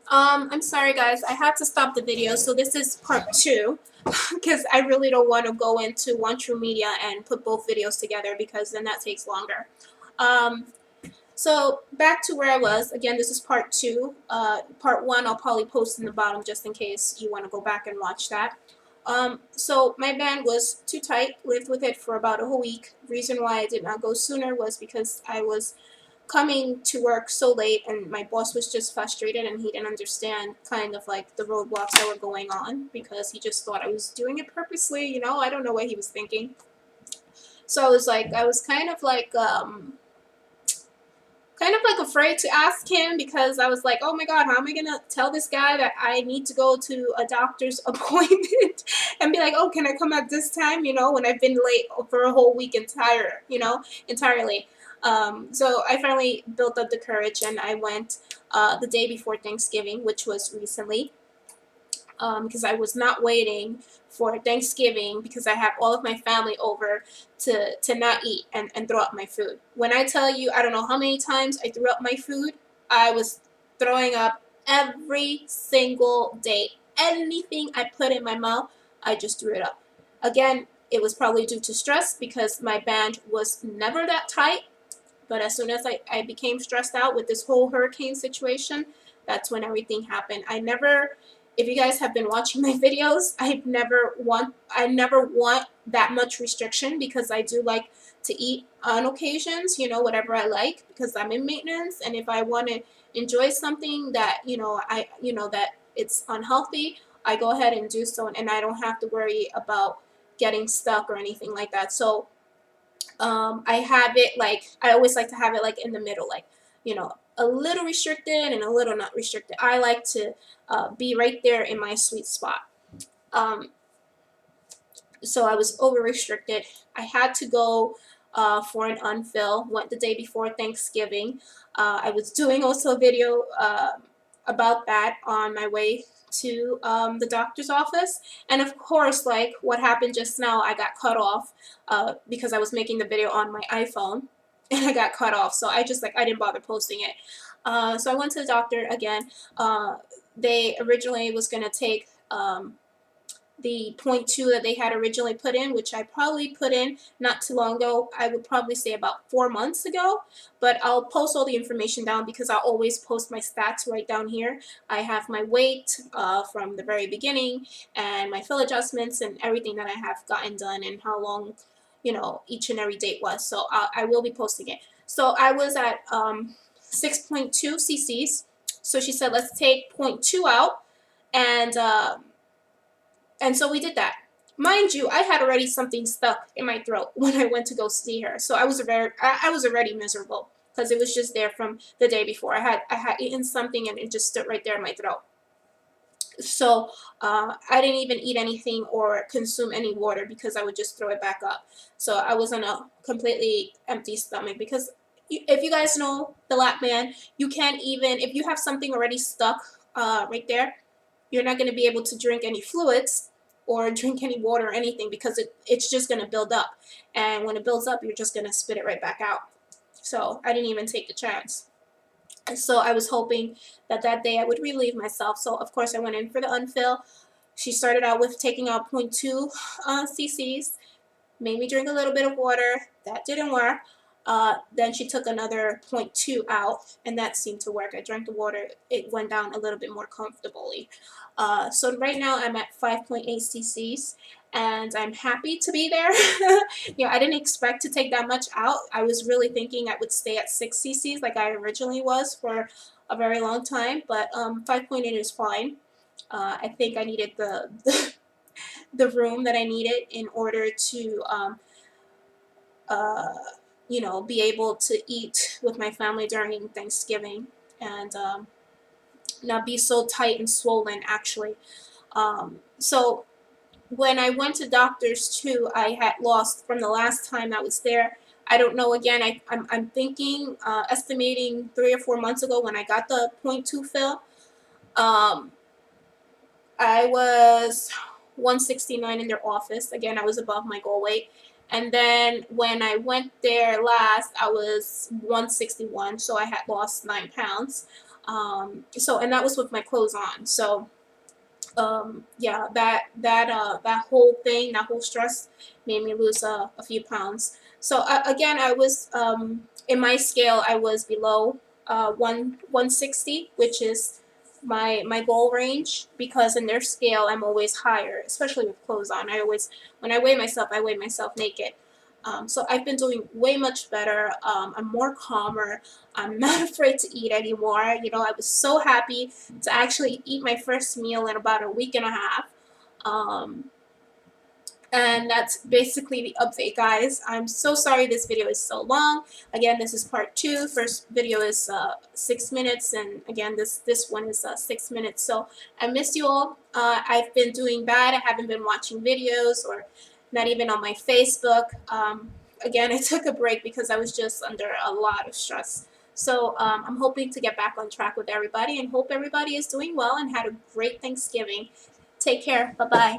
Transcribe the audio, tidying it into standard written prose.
I'm sorry guys, I had to stop the video, so this is part 2 because I really don't want to go into One True Media and put both videos together because then that takes longer. Um, so back to where I was. Again, this is part 2. Part 1 I'll probably post in the bottom just in case you want to go back and watch that. So my band was too tight, lived with it for about a whole week. Reason why I did not go sooner was because I was coming to work so late and my boss was just frustrated and he didn't understand kind of like the roadblocks that were going on because he just thought I was doing it purposely, I don't know what he was thinking. So I was kind of like afraid to ask him because I was like, oh my god, how am I gonna tell this guy that I need to go to a doctor's appointment and be like, oh, can I come at this time, when I've been late for a whole week entirely. So I finally built up the courage and I went the day before Thanksgiving, which was recently, because I was not waiting for Thanksgiving because I have all of my family over to not eat and throw up my food. When I tell you, I don't know how many times I threw up my food, I was throwing up every single day. Anything I put in my mouth, I just threw it up. Again, it was probably due to stress because my band was never that tight. But as soon as I became stressed out with this whole hurricane situation, that's when everything happened. If you guys have been watching my videos, I never want that much restriction because I do like to eat on occasions, whatever I like because I'm in maintenance, and if I want to enjoy something that, that it's unhealthy, I go ahead and do so, and I don't have to worry about getting stuck or anything like that. So I have it I always like to have it in the middle, a little restricted and a little not restricted. I like to be right there in my sweet spot. Um, so I was over restricted. I had to go for an unfill. Went the day before Thanksgiving. I was doing also a video about that on my way to the doctor's office, and of course, like what happened just now, I got cut off because I was making the video on my iPhone and I got cut off, so I didn't bother posting it. So I went to the doctor again. They originally was going to take the 0.2 that they had originally put in, which I probably put in not too long ago. I would probably say about 4 months ago, but I'll post all the information down because I always post my stats right down here. I have my weight from the very beginning and my fill adjustments and everything that I have gotten done and how long, each and every date was. So I will be posting it. So I was at 6.2 cc's. So she said, let's take 0.2 out, and so we did that. Mind you, I had already something stuck in my throat when I went to go see her. So I was already miserable because it was just there from the day before. I had eaten something and it just stood right there in my throat. So I didn't even eat anything or consume any water because I would just throw it back up. So I was on a completely empty stomach because if you guys know the lap band, you can't even, if you have something already stuck right there, you're not going to be able to drink any fluids or drink any water or anything because it's just going to build up. And when it builds up, you're just going to spit it right back out. So I didn't even take the chance. And so I was hoping that that day I would relieve myself. So of course I went in for the unfill. She started out with taking out 0.2 cc's, made me drink a little bit of water. That didn't work. Then she took another 0.2 out, and that seemed to work. I drank the water. It went down a little bit more comfortably. So right now I'm at 5.8 cc's, and I'm happy to be there. I didn't expect to take that much out. I was really thinking I would stay at 6 cc's like I originally was for a very long time, but 5.8 is fine. I think I needed the room that I needed in order to uh, be able to eat with my family during Thanksgiving and not be so tight and swollen, actually. So when I went to doctors too, I had lost from the last time I was there. I don't know, again, I'm thinking, estimating 3 or 4 months ago when I got the 0.2 fill, um, I was 169 in their office. Again, I was above my goal weight. And then when I went there last, I was 161, so I had lost 9 pounds. So, and that was with my clothes on. So yeah, that whole thing, that whole stress made me lose a few pounds. So again, I was in my scale, I was below 160, which is my goal range, because in their scale I'm always higher, especially with clothes on. I always, when I weigh myself naked. So I've been doing way much better. I'm more calmer. I'm not afraid to eat anymore. You know, I was so happy to actually eat my first meal in about a week and a half. Um, and that's basically the update, guys. I'm so sorry this video is so long. Again, this is part 2. First video is 6 minutes, and again, this one is 6 minutes. So I miss you all. I've been doing bad. I haven't been watching videos, or not even on my Facebook. Again, I took a break because I was just under a lot of stress. So I'm hoping to get back on track with everybody, and hope everybody is doing well and had a great Thanksgiving. Take care. Bye-bye.